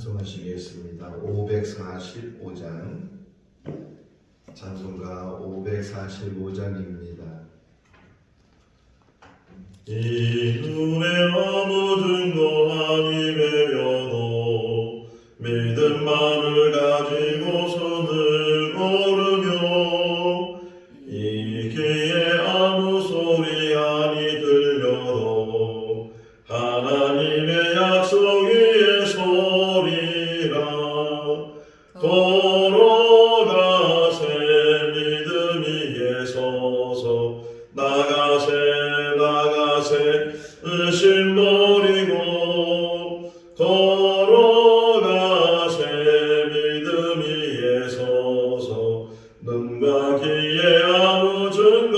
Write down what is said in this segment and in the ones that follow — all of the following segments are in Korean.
찬송하시겠습니다. 545장 찬송가 545장입니다. 이 눈에 아무 증거 아니 배워도 믿음만을 가지고 손을 걸으며 이 귀에 아무 소리 아니 들려도 하나님의 약속 위에 서리라. 걸어가세 믿음 위에 서서 나가세 의심 버리고 걸어가세 믿음 위에 서서 눈과 귀에 아무 증거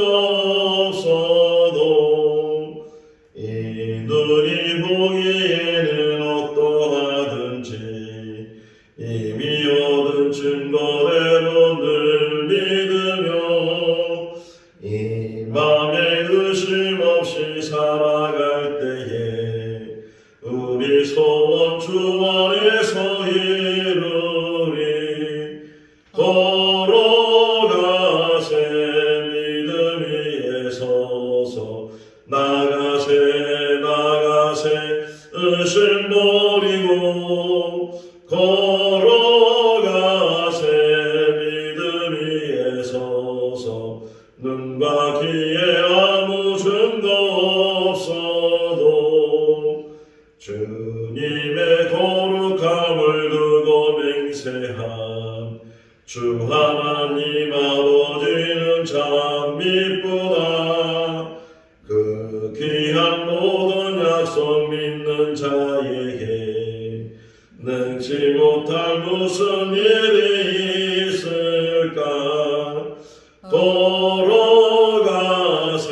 없어도 이 눈이 보기에는 어떠하든지 이미 얻은 증거대로 늘 믿으며 이 맘에 의심 없이 살아갈 때에 우리 소원 주 안에서 이루리. 걸어가세 믿음 위에 서서 나가세 의심 버리고 걸어가세 믿음 위에 서서 눈과 귀에 아무 증거 없어도 주님의 거룩함을 두고 맹세한 주 하나님 아버지는 참 미쁘다. 그 귀한 모든 약속 믿는 자에게 능치 못할 무슨 일이 있을까. 걸어가세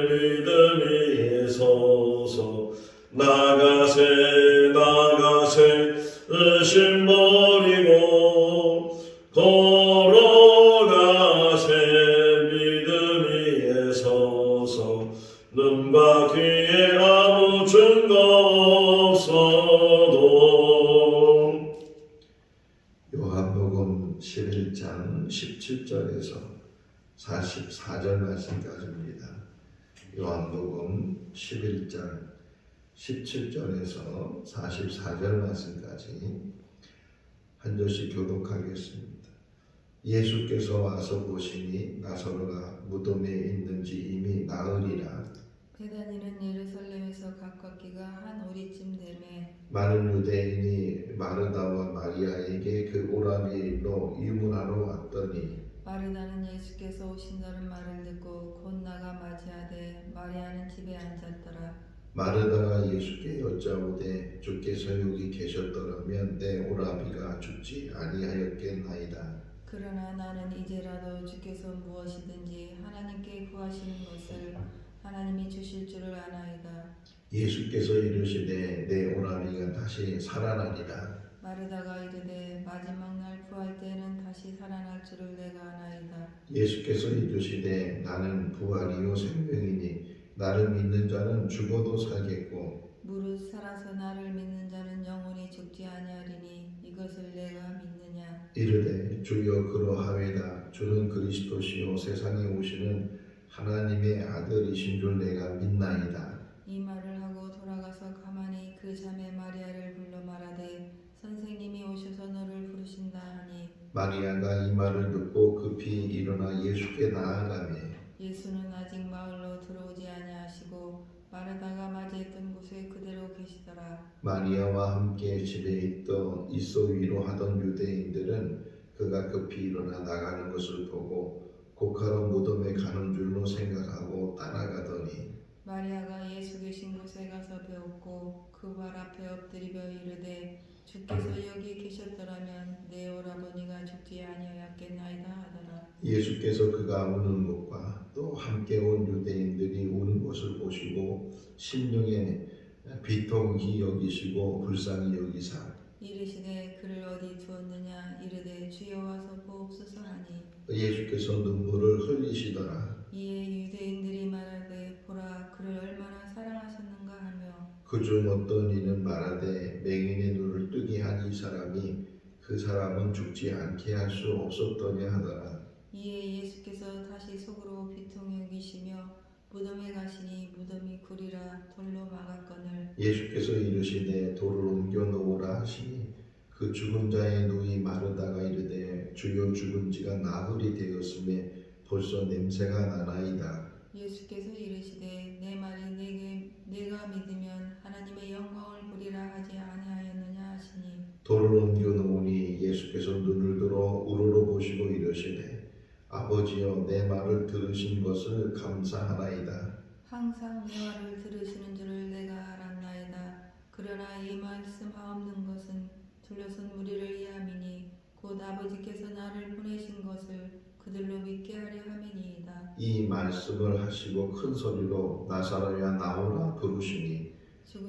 믿음 위에 서서 나가세 의심 버리고 걸어가세 믿음 위에 서서 눈과 귀에 아무 증거 없어도. 요한복음 11장 17절에서 44절 말씀까지입니다. 요한복음 11장 17절에서 44절 말씀까지 한 절씩 교독하겠습니다. 예수께서 와서 보시니 나사로가 무덤에 있는지 이미 나으리라. 베다니는 예루살렘에서 가깝기가 한 오리쯤 되매 많은 유대인이 마르다와 마리아에게 그 오라비로 유문하러 왔더니 마르다는 예수께서 오신다는 말을 듣고 곧 나가 맞이하되 마리아는 집에 앉았더라. 마르다가 예수께 여짜오되 주께서 여기 계셨더라면 내 오라비가 죽지 아니하였겠나이다. 그러나 나는 이제라도 주께서 무엇이든지 하나님께 구하시는 것을 하나님이 주실 줄을 아나이다. 예수께서 이르시되 내 오라비가 다시 살아나리라. 마르다가 이르되 마지막 날 부활 때에는 다시 살아날 줄을 내가 아나이다. 예수께서 이르시되 나는 부활이요 생명이니 나를 믿는 자는 죽어도 살겠고 무릇 살아서 나를 믿는 자는 영원히 죽지 아니하리니 이것을 내가 믿느냐. 이르되 주여 그러하외다. 주는 그리스도시요 세상에 오시는 하나님의 아들이신 줄 내가 믿나이다. 이 말을 하고 돌아가서 가만히 그 자매 마리아를 불러 말하되 선생님이 오셔서 너를 부르신다 하니 마리아가 이 말을 듣고 급히 일어나 예수께 나아가매 예수는 아직 마을로 들어오지 아니하시고 마르다가 맞이했던 곳에 그대로 계시더라. 마리아와 함께 집에 있어 위로하던 유대인들은 그가 급히 일어나 나가는 것을 보고 곡하러 무덤에 가는 줄로 생각하고 따라가더니 마리아가 예수 계신 곳에 가서 배웠고 그 발 앞에 엎드리며 이르되 주께서 여기 계셨더라면 내 오라버니가 죽지 아니하였겠나이다 하더라. 예수께서 그가 우는 것과 또 함께 온 유대인들이 우는 것을 보시고 심령에 비통히 여기시고 불쌍히 여기사 이르시되 그를 어디 두었느냐. 이르되 주여 와서 보옵소서 하니 예수께서 눈물을 흘리시더라. 이에 유대인들이 말하되 보라 그를 얼마나 사랑하셨는가 하며 그중 어떤 이는 말하되 맹인의 눈을 뜨게 한 이 사람이 그 사람은 죽지 않게 할 수 없었더냐 하더라. 이에 예수께서 다시 속으로 비통히 여기시며 무덤에 가시니 무덤이 구리라 돌로 막았거늘 예수께서 이르시되 돌을 옮겨 놓으라 하시니 그 죽은 자의 눈이 마르다가 이르되 주여 죽은 지가 나흘이 되었음에 벌써 냄새가 나나이다. 예수께서 이르시되 내 말이 내가 믿으면 하나님의 영광을 보리라 하지 아니하였느냐 하시니 돌을 옮겨 놓으니 예수께서 눈을 들어 우러러 보시고 이르시되 아버지여 내 말을 들으신 것을 감사하나이다. 항상 내 말을 들으시는 줄을 내가 알았나이다. 그러나 이 말씀 하옵는 것은 둘러선 무리를 위함이니 곧 아버지께서 나를 보내신 것을 그들로 믿게 하려 함이니이다. 이 말씀을 하시고 큰 소리로 나사로야 나오라 부르시니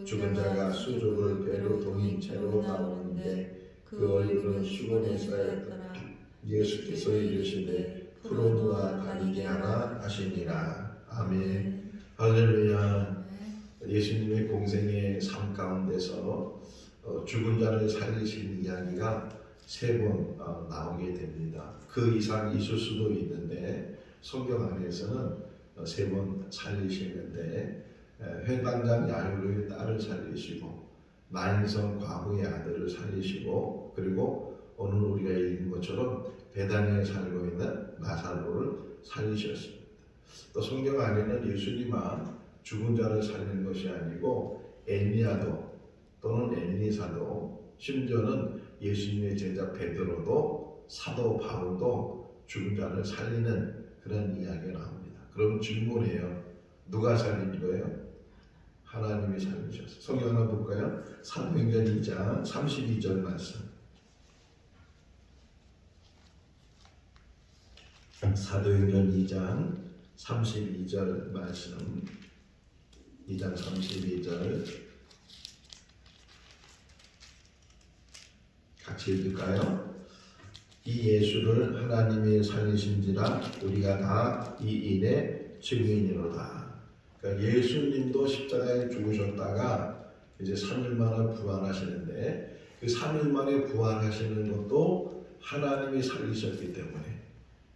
죽은 자가 수족을 배로 동인 채로 나오는데 그 얼굴은 수건에 쌓였더라. 예수께서 이르시되 풀어놓아 다니게 하라 하시니라. 아멘. 할렐루야. 예수님의 공생의 삶 가운데서 죽은 자를 살리신 이야기가 세 번 나오게 됩니다. 그 이상 있을 수도 있는데 성경 안에서는 세 번 살리시는데 회당장 야이로의 딸을 살리시고 나인성 과부의 아들을 살리시고 그리고 오늘 우리가 읽은 것처럼 베다니에 살고 있는 나사로를 살리셨습니다. 또 성경 안에는 예수님만 죽은 자를 살리는 것이 아니고 엘리야도 또는 엘리사도 심지어는 예수님의 제자 베드로도 사도 바울도 죽은 자를 살리는 그런 이야기가 나옵니다. 그럼 질문이에요. 누가 살린 거예요? 하나님이 살리셨어요. 성경 하나 볼까요? 사도행전 2장 32절 말씀. 사도행전 2장 32절 말씀. 2장 32절 같이 읽을까요? 이 예수를 하나님이 살리신지라 우리가 다 이 일의 증인이로다. 그러니까 예수님도 십자가에 죽으셨다가 이제 3일 만에 부활하시는데 그 3일 만에 부활하시는 것도 하나님이 살리셨기 때문에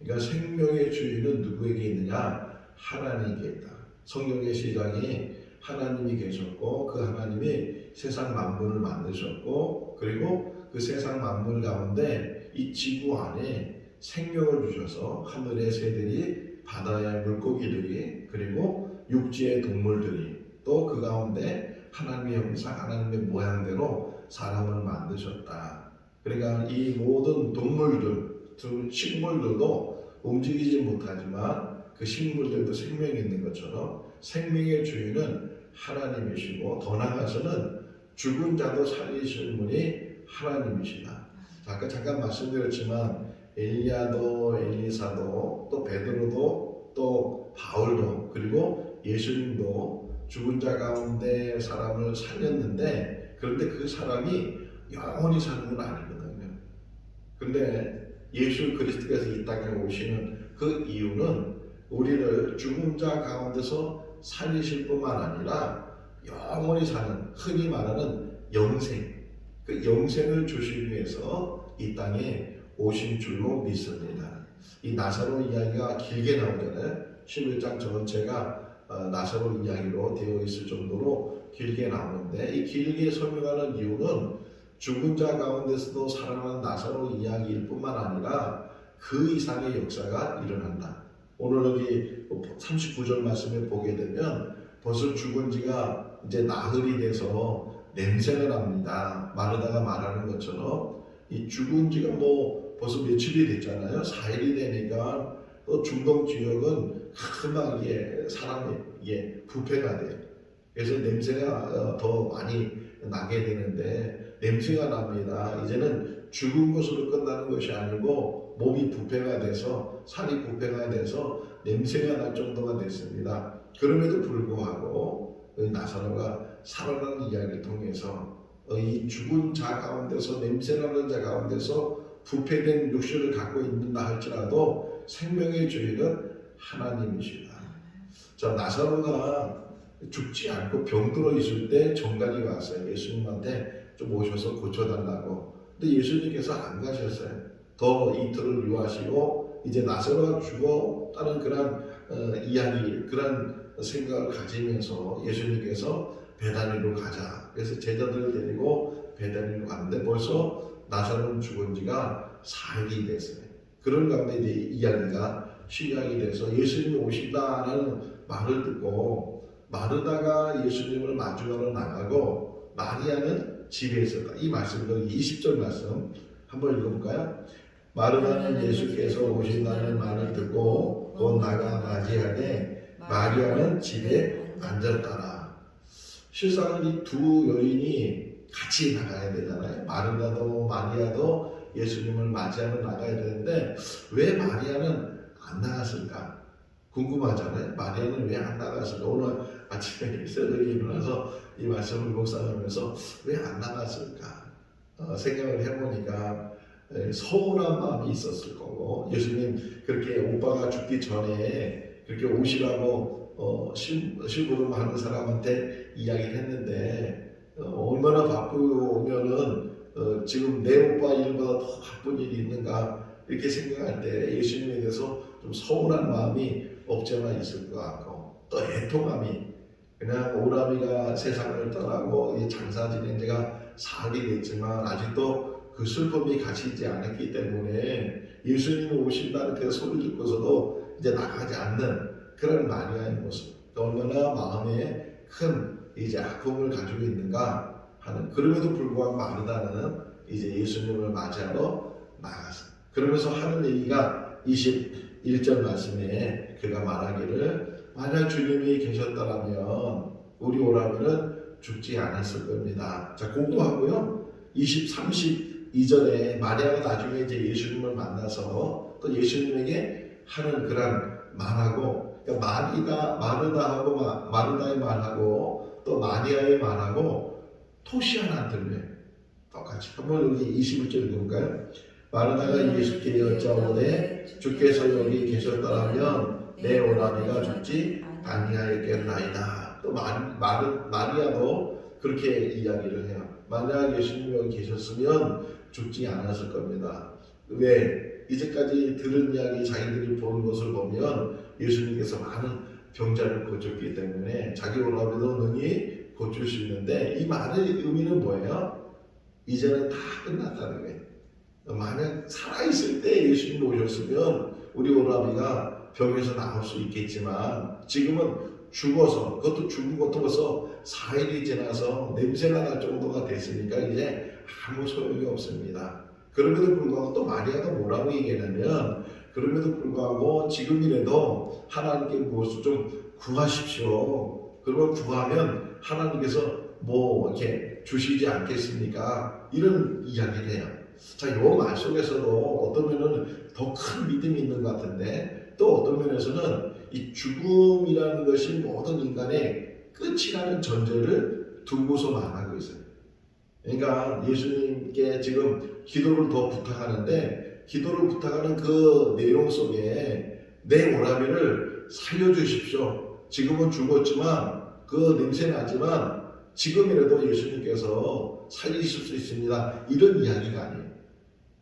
그러니까 생명의 주인은 누구에게 있느냐? 하나님께 있다. 성경의 시작이 하나님이 계셨고 그 하나님이 세상 만물을 만드셨고 그리고 그 세상 만물 가운데 이 지구 안에 생명을 주셔서 하늘의 새들이 바다의 물고기들이 그리고 육지의 동물들이 또 그 가운데 하나님의 형상 하나님의 모양대로 사람을 만드셨다. 그러니까 이 모든 동물들 식물들도 움직이지 못하지만 그 식물들도 생명이 있는 것처럼 생명의 주인은 하나님이시고 더 나아가서는 죽은 자도 살리실 분이 하나님이시다. 아까 잠깐 말씀드렸지만 엘리야도 엘리사도 또 베드로도 또 바울도 그리고 예수님도 죽은 자 가운데 사람을 살렸는데 그런데 그 사람이 영원히 사는 건 아니거든요. 근데 예수 그리스도께서 이 땅에 오시는 그 이유는 우리를 죽은 자 가운데서 살리실 뿐만 아니라 영원히 사는 흔히 말하는 영생 그 영생을 주시기 위해서 이 땅에 오신 줄로 믿습니다. 이 나사로 이야기가 길게 나오잖아요. 11장 전체가 나사로 이야기로 되어 있을 정도로 길게 나오는데 이 길게 설명하는 이유는 죽은 자 가운데서도 살아난 나사로 이야기일 뿐만 아니라 그 이상의 역사가 일어난다. 오늘 여기 39절 말씀에 보게 되면 벌써 죽은 지가 이제 나흘이 돼서 냄새가 납니다. 마르다가 말하는 것처럼 이 죽은 지가 벌써 며칠이 됐잖아요. 4일이 되니까 또 중동 지역은 금방 사람이 부패가 돼요. 그래서 냄새가 더 많이 나게 되는데 냄새가 납니다. 이제는 죽은 것으로 끝나는 것이 아니고 몸이 부패가 돼서 살이 부패가 돼서 냄새가 날 정도가 됐습니다. 그럼에도 불구하고 나사로가 살아나는 이야기를 통해서 이 죽은 자 가운데서 냄새나는 자 가운데서 부패된 육신을 갖고 있는다 할지라도 생명의 주인은 하나님이시다. 자, 나사로가 죽지 않고 병들어 있을 때 정관이 왔어요. 예수님한테 좀 오셔서 고쳐달라고. 근데 예수님께서 안 가셨어요. 더 이틀을 요하시고 이제 나사로가 죽었다는 그런 이야기, 그런 생각을 가지면서 예수님께서 베다니로 가자. 그래서 제자들을 데리고 베다니로 갔는데 벌써 나사로는 죽은 지가 4일이 됐어요. 그런 가운데 이제 이야기가 시작이 돼서 예수님이 오신다라는 말을 듣고 마르다가 예수님을 마주하러 나가고 마리아는 집에 있었다. 이 말씀 여기 20절 말씀 한번 읽어볼까요? 마르다는 예수께서 오신다는 말을 듣고 곧 나가 맞이하되 마리아는 집에 앉았더라. 실상은 이 두 여인이 같이 나가야 되잖아요. 마르다도 마리아도 예수님을 맞이하러 나가야 되는데 왜 마리아는 안 나갔을까? 궁금하잖아요. 마리아는 왜 안 나갔을까? 오늘 아침에 새벽에 일어나서 이 말씀을 묵상하면서 왜 안 나갔을까? 생각을 해보니까 서운한 마음이 있었을 거고, 예수님 그렇게 오빠가 죽기 전에 그렇게 오시라고 심부름 하는 사람한테 이야기를 했는데 얼마나 바쁘면은 지금 내 오빠 일보다 더 바쁜 일이 있는가 이렇게 생각할 때 예수님에 대해서 좀 서운한 마음이 없지 않아 있을 것 같고, 또 애통함이, 그냥 오라비가 세상을 떠나고 장사 지낸 지가 4일이 됐지만 아직도 그 슬픔이 가시지 않았기 때문에 예수님이 오신다는 그 소리를 듣고서도 이제 나가지 않는 그런 마리아의 모습, 얼마나 마음에 큰 이제 아픔을 가지고 있는가 하는, 그럼에도 불구하고 마르다는 이제 예수님을 맞이하러 나갔어요. 그러면서 하는 얘기가 21절 말씀에 그가 말하기를 만약 주님이 계셨더라면 우리 오라비는 죽지 않았을 겁니다. 자, 공부하고요. 32절에 마리아가 나중에 이제 예수님을 만나서 또 예수님에게 하는 그런 말하고, 그러니까 마르다하고 마르다의 말하고 또 마리아의 말하고 토시 하나 들려요. 똑같이. 한번 여기 21절 읽어볼까요? 마르다가 예수께 여짜오되 주께서 여기 계셨더라면 내 오라비가 죽지 아니하였겠나이다. 또 마리아도 그렇게 이야기를 해요. 만약 예수님이 여기 계셨으면 죽지 않았을 겁니다. 왜? 이제까지 들은 이야기, 자기들이 본 것을 보면 예수님께서 많은 병자를 고쳤기 때문에 자기 오라비도 능히 고칠 수 있는데, 이 말의 의미는 뭐예요? 이제는 다 끝났다는 거예요. 만약 살아있을 때 예수님 오셨으면 우리 오라비가 병에서 나올 수 있겠지만 지금은 죽어서, 그것도 죽은 것도 벌써 4일이 지나서 냄새가 날 정도가 됐으니까 이제 아무 소용이 없습니다. 그럼에도 불구하고 또 마리아가 뭐라고 얘기하냐면, 그럼에도 불구하고 지금이라도 하나님께 무엇을 좀 구하십시오. 그러면 구하면 하나님께서 뭐 이렇게 주시지 않겠습니까? 이런 이야기를 해요. 자, 이 말 속에서도 어떤 면은 더 큰 믿음이 있는 것 같은데, 또 어떤 면에서는 이 죽음이라는 것이 모든 인간의 끝이라는 전제를 두고서 말하고 있어요. 그러니까 예수님께 지금 기도를 더 부탁하는데, 기도를 부탁하는 그 내용 속에 내 오라비를 살려주십시오. 지금은 죽었지만 그 냄새 나지만 지금이라도 예수님께서 살리실 수 있습니다. 이런 이야기가 아니에요.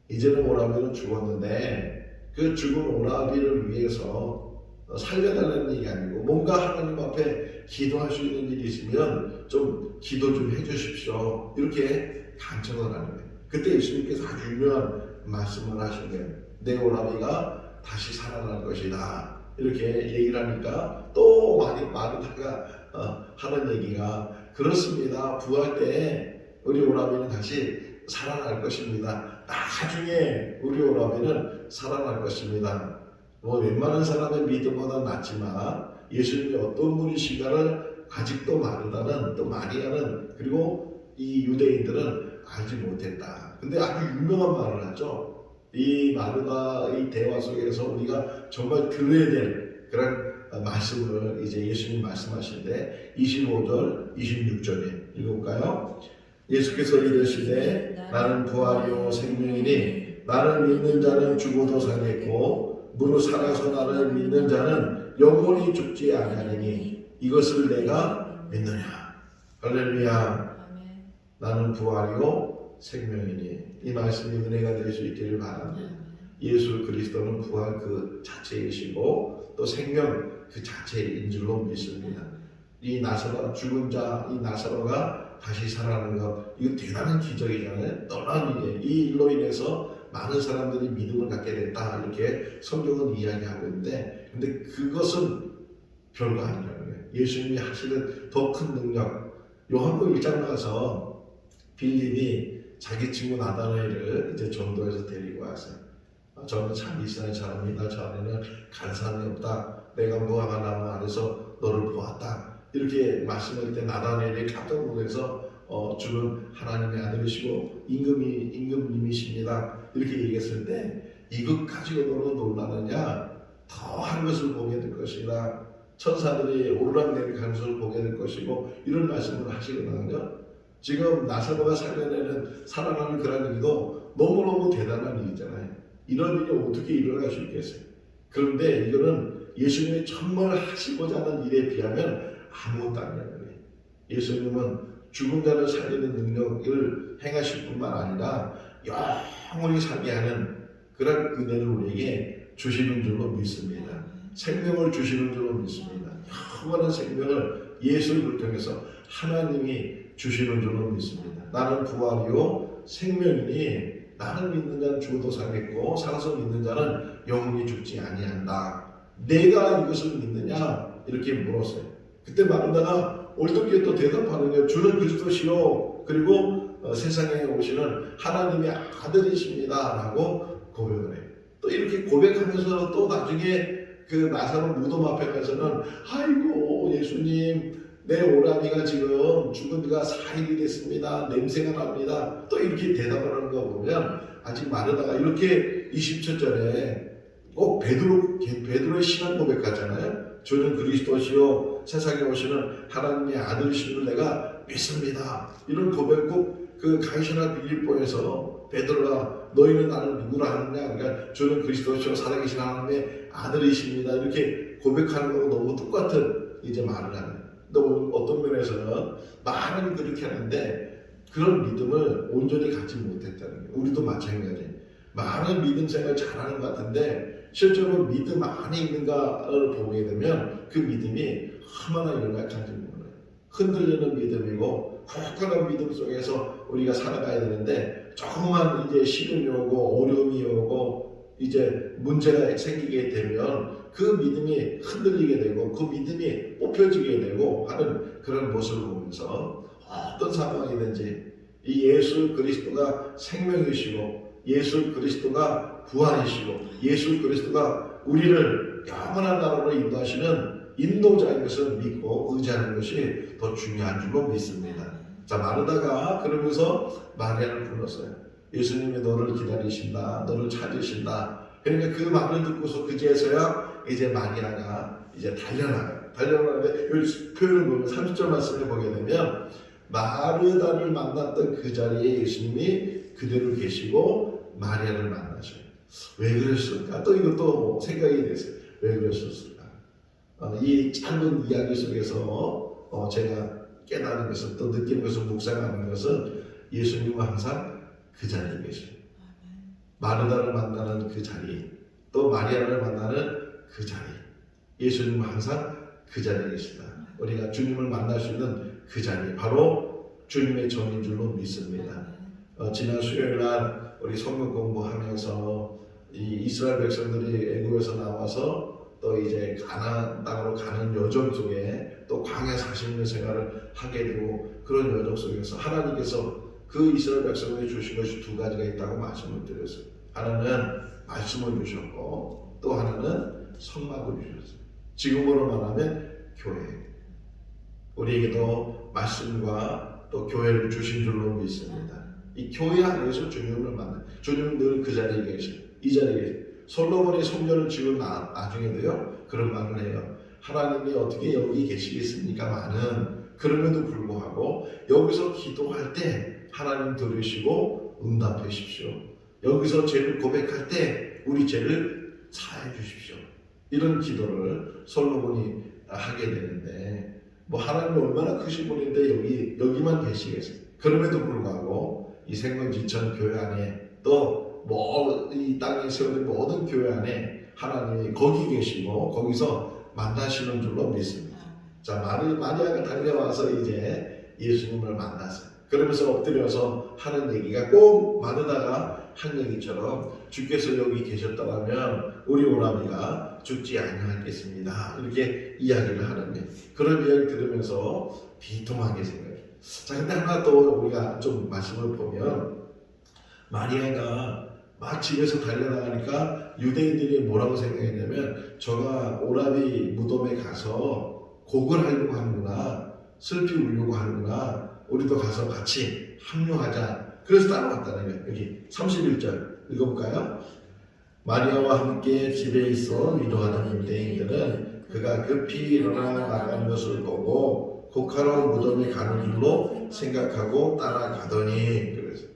이제는 오라비는 죽었는데 그 죽은 오라비를 위해서 살려달라는 얘기 아니고, 뭔가 하나님 앞에 기도할 수 있는 일이 있으면 좀 기도 좀 해주십시오. 이렇게 간청을 하는 거예요. 그때 예수님께서 아주 유명한 말씀을 하신 거예요. 내 오라비가 다시 살아날 것이다. 이렇게 얘기를 하니까 또 마르다가 하는 얘기가, 그렇습니다. 부활 때 우리 오라비는 다시 살아날 것입니다. 나중에 우리 오라비는 살아날 것입니다. 뭐 웬만한 사람의 믿음보다 낫지만 예수님이 어떤 분이신가를 아직도 마르다는, 또 마리아는, 그리고 이 유대인들은 알지 못했다. 근데 아주 유명한 말을 하죠. 이 마르다의 대화 속에서 우리가 정말 들어야 될 그런 말씀을 이제 예수님 말씀하시는데 25절, 26절에 읽어볼까요? 예수께서 이르시되 나는 부활이요 생명이니 나를 믿는 자는 죽어도 살겠고 무릇 살아서 나를 믿는 자는 영원히 죽지 아니하리니 이것을 내가 믿느냐. 할렐루야. 나는 부활이요 생명이니 이 말씀이 은혜가 될 수 있기를 바랍니다. 예수 그리스도는 부활 그 자체이시고 또 생명 그 자체인 줄로 믿습니다. 이 나사로 죽은 자 이 나사로가 다시 살아나는 것 이거 대단한 기적이잖아요. 놀라운 일이에요. 이 일로 인해서 많은 사람들이 믿음을 갖게 됐다 이렇게 성경은 이야기하고 있는데 근데 그것은 별거 아니라는 거예요. 예수님이 하시는 더 큰 능력 요한복음 1장 가서 빌립이 자기 친구 나다나엘을 이제 전도해서 데리고 왔어요. 저는 참 이스라엘 사람이다. 저 안에는 갈 사람이 없다. 내가 무화과 나무 아래서 너를 보았다. 이렇게 말씀할 때 나다나엘이 깜짝 놀라서 주는 하나님의 아들이시고 임금님이십니다. 이렇게 얘기했을 때 이것 가지고 너는 놀라느냐? 더한 것을 보게 될 것이다. 천사들이 오르락내리락 하는 것을 보게 될 것이고 이런 말씀을 하시거든요. 지금 나사로가 살아나는 그런 일도 너무너무 대단한 일이잖아요. 이런 일이 어떻게 일어날 수 있겠어요? 그런데 이거는 예수님이 정말 하시고자 하는 일에 비하면 아무것도 아니라는 거예요. 예수님은 죽은 자를 살리는 능력을 행하실 뿐만 아니라 영원히 살게 하는 그런 은혜를 우리에게 주시는 줄로 믿습니다. 생명을 주시는 줄로 믿습니다. 영원한 생명을 예수를 통해서 하나님이 주시는 줄로 믿습니다. 나는 부활이요 생명이니 나를 믿는 자는 죽어도 살겠고 살아서 믿는 자는 영원히 죽지 아니한다. 내가 이것을 믿느냐? 이렇게 물었어요. 그때 마르다가 어떻게 또 대답하는 거예요. 주는 그리스도시요 그리고 세상에 오시는 하나님의 아들이십니다 라고 고백을 해요. 또 이렇게 고백하면서 또 나중에 그 나사로 무덤 앞에 가서는 아이고 예수님 내 오라비가 지금 죽은 지가 4일이 됐습니다. 냄새가 납니다. 또 이렇게 대답을 하는 거 보면 아직 마르다가 이렇게 20초 전에 꼭 베드로의 신앙 고백하잖아요. 주는 그리스도시요 세상에 오시는 하나님의 아들이심을 내가 믿습니다. 이런 고백 꼭 그 가이사랴 빌립보에서 베드로가 너희는 나를 누구라 하느냐 그러니까 주는 그리스도시요 살아계신 하나님의 아들이십니다. 이렇게 고백하는 거하고 너무 똑같은 이제 말을 하는 또 어떤 면에서는 말은 그렇게 하는데 그런 믿음을 온전히 갖지 못했다는 거예요. 우리도 마찬가지. 많은 믿음 생활 잘하는 것 같은데 실제로 믿음 안에 있는가를 보게 되면 그 믿음이 얼마나 연약한지 몰라요. 흔들리는 믿음이고 굳건한 믿음 속에서 우리가 살아가야 되는데 조금만 이제 시련이 오고 어려움이 오고 이제 문제가 생기게 되면 그 믿음이 흔들리게 되고 그 믿음이 뽑혀지게 되고 하는 그런 모습을 보면서 어떤 상황이든지 이 예수 그리스도가 생명이시고 예수 그리스도가 부활이시고 예수 그리스도가 우리를 영원한 나라로 인도하시는 인도자인 것을 믿고 의지하는 것이 더 중요한 줄로 믿습니다. 자 마르다가 그러면서 마리아를 불렀어요. 예수님이 너를 기다리신다. 너를 찾으신다. 그러니까 그 말을 듣고서 그제서야 이제 마리아가 이제 달려나가는데 이 표현을 보면 30절 말씀을 보게 되면 마르다를 만났던 그 자리에 예수님이 그대로 계시고 마리아를 만나셔요. 왜 그랬을까? 또 이것도 생각이 됐어요. 왜 그랬을까? 이 짧은 이야기 속에서 제가 깨달은 것은 또 느끼는 것은 묵상하는 것은 예수님은 항상 그 자리에 계셔요. 마르다를 만나는 그 자리 또 마리아를 만나는 그 자리 예수님은 항상 그 자리에 계시다. 우리가 주님을 만날 수 있는 그 자리 바로 주님의 전인 줄로 믿습니다. 지난 수요일 날 우리 성경 공부하면서 이 이스라엘 백성들이 애굽에서 나와서 또 이제 가나안 땅으로 가는 여정 속에 또 광야 40년 생활을 하게 되고 그런 여정 속에서 하나님께서 그 이스라엘 백성들이 주신 것이 두 가지가 있다고 말씀을 드렸어요. 하나는 말씀을 주셨고 또 하나는 성막을 주셨어요. 지금으로 말하면 교회. 우리에게도 말씀과 또 교회를 주신 줄로 믿습니다. 이 교회 안에서 주님을 만나. 주님은 늘 그 자리에 계셔요. 이 자리에 계셔요. 솔로몬이 성전을 지은 나중에도요 그런 말을 해요. 하나님이 어떻게 여기 계시겠습니까? 많은 그럼에도 불구하고 여기서 기도할 때 하나님 들으시고 응답해 주십시오. 여기서 죄를 고백할 때 우리 죄를 사해 주십시오. 이런 기도를 솔로몬이 하게 되는데 뭐 하나님이 얼마나 크신 분인데 여기만 계시겠어요. 그럼에도 불구하고 이 생명지천 교회 안에 또 이 땅에 세워진 모든 교회 안에 하나님이 거기 계시고 거기서 만나시는 줄로 믿습니다. 자, 마리아가 달려와서 이제 예수님을 만났어요. 그러면서 엎드려서 하는 얘기가 꼭 마르다가 한 얘기처럼 주께서 여기 계셨다면 우리 오라비가 죽지 아니하겠습니다. 이렇게 이야기를 하는 거예요. 그런 이야기 들으면서 비통하게 생각해요. 자, 근데 하나 또 우리가 좀 말씀을 보면 마리아가 막 집에서 달려나가니까 유대인들이 뭐라고 생각했냐면 저가 오라비 무덤에 가서 곡을 하려고 하는구나, 슬피 울려고 하는구나, 우리도 가서 같이 합류하자. 그래서 따라왔다는 거예요. 여기 31절 읽어볼까요? 마리아와 함께 집에 있어 위로하던 유대인들은 그가 급히 일어나 나가는 것을 보고 곡하러 무덤에 가는 길로 생각하고 따라가더니, 그래서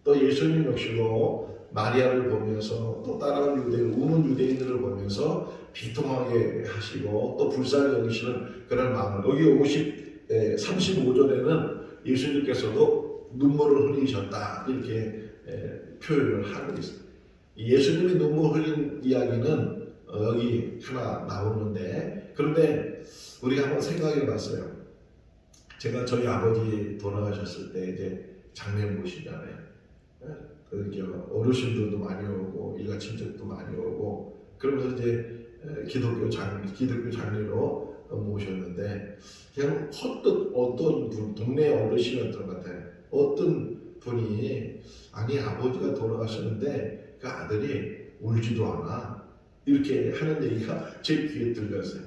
또 예수님 역시도 마리아를 보면서 또 따라온 우는 유대인들을 보면서 비통하게 하시고 또 불쌍히 여기시는 그런 마음을, 여기 35절에는 예수님께서도 눈물을 흘리셨다 이렇게 표현을 하고 있습니다. 예수님이 눈물 흘린 이야기는 여기 하나 나오는데, 그런데 우리가 한번 생각해 봤어요. 제가 저희 아버지 돌아가셨을 때 이제 장례 모시잖아요. 어르신들도 많이 오고 일가 친척도 많이 오고 그러면서 이제 기독교 장례로 모셨는데 그냥 어떤 분, 동네 어르신이었던 것 같아요. 어떤 분이 아니 아버지가 돌아가셨는데 그 아들이 울지도 않아 이렇게 하는 얘기가 제 귀에 들렸어요.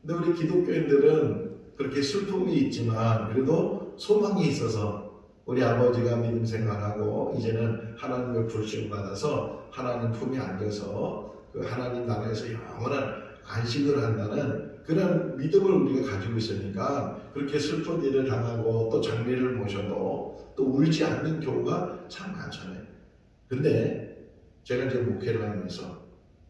근데 우리 기독교인들은 그렇게 슬픔이 있지만 그래도 소망이 있어서 우리 아버지가 믿음 생활하고 이제는 하나님의 부르심을 받아서 하나님 품에 안겨서 그 하나님 나라에서 영원한 안식을 한다는 그런 믿음을 우리가 가지고 있으니까 그렇게 슬픈 일을 당하고 또 장례를 모셔도 또 울지 않는 경우가 참 많잖아요. 근데 제가 이제 목회를 하면서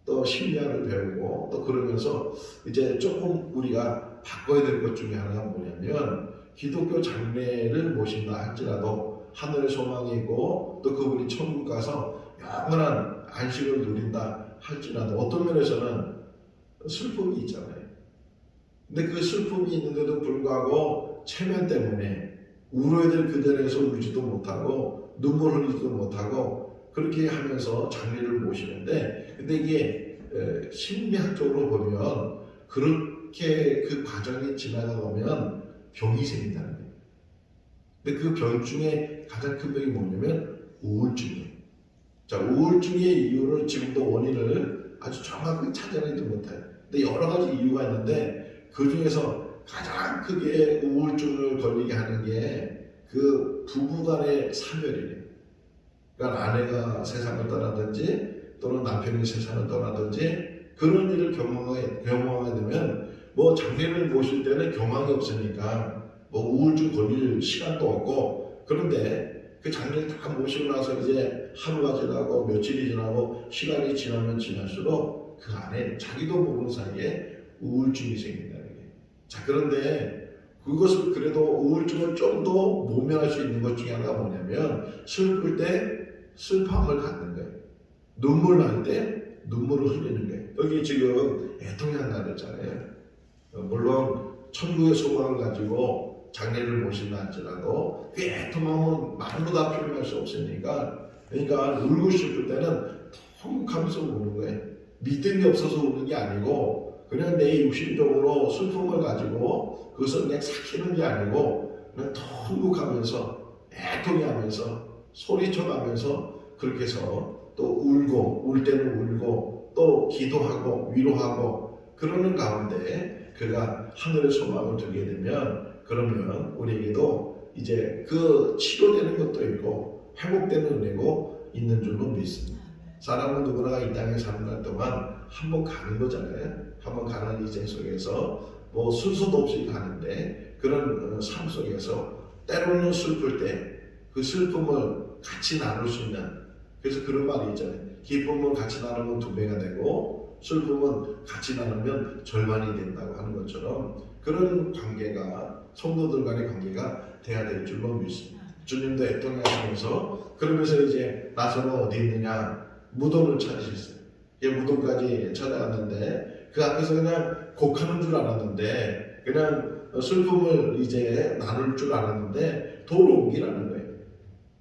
또 신앙을 배우고 또 그러면서 이제 조금 우리가 바꿔야 될 것 중에 하나가 뭐냐면 기독교 장례를 모신다 할지라도 하늘의 소망이 있고 또 그분이 천국 가서 영원한 안식을 누린다 할지라도 어떤 면에서는 슬픔이 있잖아요. 근데 그 슬픔이 있는데도 불구하고 체면 때문에 울어야 될 그 자리에서 울지도 못하고 눈물 흘리지도 못하고 그렇게 하면서 장례를 모시는데, 근데 이게 심리학적으로 보면 그렇게 그 과정이 지나가 보면 병이 생긴다는 거예요. 근데 그 병 중에 가장 큰 병이 뭐냐면 우울증이에요. 자, 우울증의 이유를 지금도 원인을 아주 정확하게 찾아내지 못해요. 근데 여러 가지 이유가 있는데 그 중에서 가장 크게 우울증을 걸리게 하는 게 그 부부간의 사별이에요. 그러니까 아내가 세상을 떠나든지 또는 남편이 세상을 떠나든지 그런 일을 경험하게 되면 뭐 장례를 모실 때는 경황이 없으니까 뭐 우울증 걸릴 시간도 없고, 그런데 그 장례를 다 모시고 나서 이제 하루가 지나고 며칠이 지나고 시간이 지나면 지날수록 그 안에 자기도 모르는 사이에 우울증이 생긴다는 거예요. 자, 그런데 그것을 그래도 우울증을 좀 더 모면할 수 있는 것 중에 하나가 뭐냐면 슬플 때 슬픔을 갖는 거예요. 눈물 날 때 눈물을 흘리는 거예요. 여기 지금 애통한다 그랬잖아요. 물론 천국의 소망을 가지고 장례를 모신다 할지라도 그 애통함은 말로 다 표현할 수 없으니까, 그러니까 울고 싶을 때는 통곡하면서 우는 거예요. 믿음이 없어서 우는 게 아니고 그냥 내 육신적으로 슬픔을 가지고 그것을 내가 삭히는 게 아니고 그냥 통곡하면서 애통하면서 소리쳐가면서 그렇게 해서 또 울고, 울 때는 울고 또 기도하고 위로하고 그러는 가운데 그가 하늘의 소망을 두게 되면, 그러면 우리에게도 이제 그 치료되는 것도 있고 회복되는 은혜고 있는 줄로 믿습니다. 사람은 누구나 이 땅에 사는 날 동안 한 번 가는 거잖아요. 한 번 가는 인생 속에서 뭐 순서도 없이 가는데 그런 삶 속에서 때로는 슬플 때 그 슬픔을 같이 나눌 수 있는, 그래서 그런 말이 있잖아요. 기쁨은 같이 나누면 2배가 되고 슬픔은 같이 나누면 절반이 된다고 하는 것처럼 그런 관계가 성도들 간의 관계가 돼야 될 줄로 믿습니다. 주님도 애통하시면서 그러면서 이제 나사로 어디 있느냐 무덤을 찾으셨어요. 무덤까지 찾아갔는데 그 앞에서 그냥 곡하는 줄 알았는데 그냥 슬픔을 이제 나눌 줄 알았는데 돌을 옮기라는 거예요.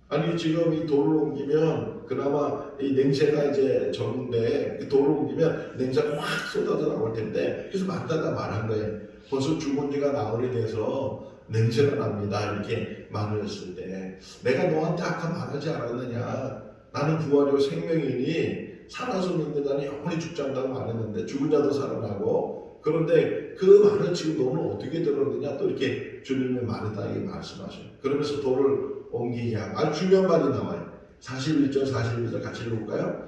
아니 지금 이 돌을 옮기면 그나마 이 냄새가 이제 적은데 이 돌을 옮기면 냄새가 확 쏟아져 나올 텐데 그래서 맞다가 말한 거예요. 벌써 죽은 지가 나흘이 돼서 냄새가 납니다. 이렇게 말을 했을 때 내가 너한테 아까 말하지 않았느냐. 나는 부활이요 생명이니 살아서 믿는 자는 영원히 죽지 않다고 말했는데 죽은 자도 살아나고 그런데 그 말을 지금 너는 어떻게 들었느냐 또 이렇게 주님의 말이다 이렇게 말씀하셔요. 그러면서 돌을 옮기게 하고 아주 중요한 말이 나와요. 41절 42절 같이 읽어볼까요?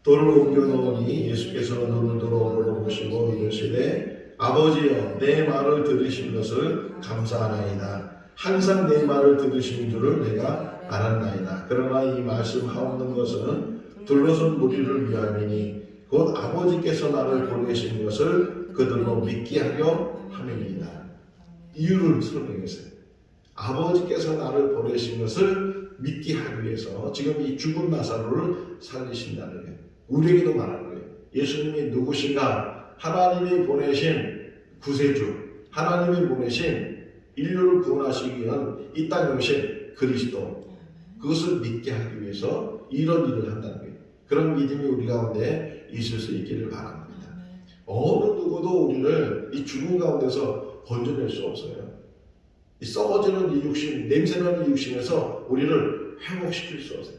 돌을 옮겨 놓으니 예수께서 눈을 들어 올라보시고 이르시되 아버지여 내 말을 들으신 것을 감사하나이다. 항상 내 말을 들으신 줄을 내가 알았나이다. 그러나 이 말씀 하옵는 것은 둘러선 무리를 위함이니 곧 아버지께서 나를 보내신 것을 그들로 믿게 하려 함입니다. 이유를 설명했어요. 아버지께서 나를 보내신 것을 믿게 하기 위해서 지금 이 죽은 나사로를 살리신다는 거예요. 우리에게도 말하는 거예요. 예수님이 누구신가? 하나님이 보내신 구세주, 하나님이 보내신 인류를 구원하시기 위한 이 땅에 오신 그리스도, 그것을 믿게 하기 위해서 이런 일을 한다는 거예요. 그런 믿음이 우리 가운데 있을 수 있기를 바랍니다. 어느 누구도 우리를 이 죽음 가운데서 건져낼 수 없어요. 이 썩어지는 이 육신, 냄새나는 이 육신에서 우리를 회복시킬 수 없어요.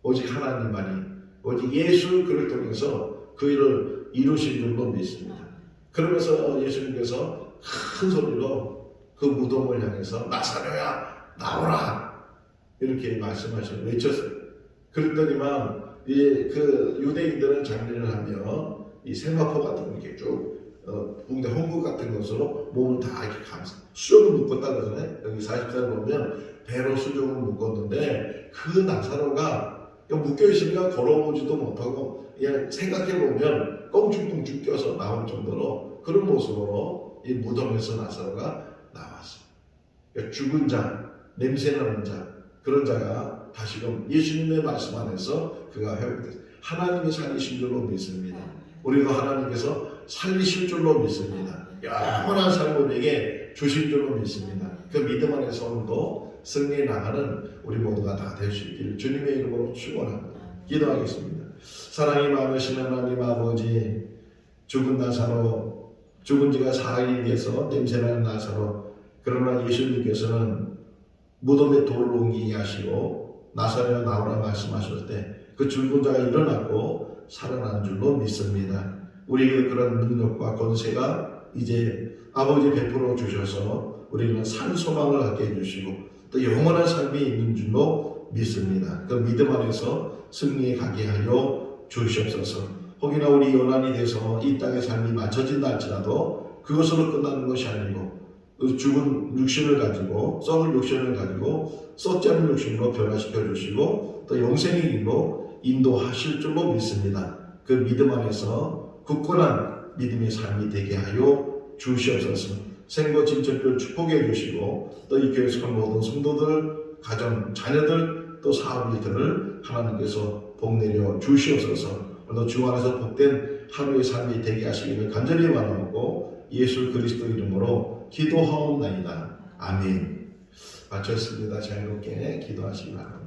오직 하나님만이, 오직 예수 그를 통해서 그 일을 이루신 줄로 믿습니다. 그러면서 예수님께서 큰 소리로 그 무덤을 향해서 나사로야 나오라 이렇게 말씀하시고 외쳤어요. 그랬더니만 그 유대인들은 장례를 하면 이 세마포 같은 거 이렇게 쭉 붕대 홍국 같은 것으로 몸을 다 이렇게 감싸 수족을 묶었다 그러잖아요. 여기 44절 보면 배로 수족을 묶었는데 그 나사로가 묶여 있으니까 걸어보지도 못하고 그냥 생각해 보면 껑충껑충 껴서 나올 정도로 그런 모습으로 이 무덤에서 나사로가 나왔어요. 그러니까 죽은 자, 냄새나는 자, 그런 자가 다시금 예수님의 말씀 안에서 그가 회복됐어요. 하나님이 살리신 줄로 믿습니다. 우리도 하나님께서 살리실 줄로 믿습니다. 영원한 삶을 우리에게 주실 줄로 믿습니다. 그 믿음 안에서 오늘도 승리해 나가는 우리 모두가 다 될 수 있기를 주님의 이름으로 축원합니다. 기도하겠습니다. 사랑이 많으신 하나님 아버지, 죽은 나사로, 죽은 지가 4일이 돼서 냄새나는 나사로, 그러나 예수님께서는 무덤에 돌을 옮기게 하시고 나사로야 나오라 말씀하실 때 그 죽은 자가 일어났고 살아난 줄로 믿습니다. 우리에게 그런 능력과 권세가 이제 아버지 베풀어 주셔서 우리는 산 소망을 갖게 해주시고 또 영원한 삶이 있는 줄로 믿습니다. 그 믿음 안에서 승리에 가게 하여 주시옵소서. 혹이나 우리 연한이 돼서 이 땅의 삶이 맞춰진다 할지라도 그것으로 끝나는 것이 아니고 죽은 육신을 가지고 썩을 육신을 가지고 썩지 않은 육신으로 변화시켜 주시고 또 영생의 길로 인도하실 줄로 믿습니다. 그 믿음 안에서 굳건한 믿음의 삶이 되게 하여 주시옵소서. 생거 진천별 축복해 주시고 또 이 교회 속한 모든 성도들, 가정, 자녀들 또 사업 일들을 하나님께서 복내려 주시옵소서. 오늘도 주 안에서 복된 하루의 삶이 되게 하시기를 간절히 바라고 예수 그리스도 이름으로 기도하옵나이다. 아멘. 마쳤습니다. 자유롭게 기도하시기 바랍니다.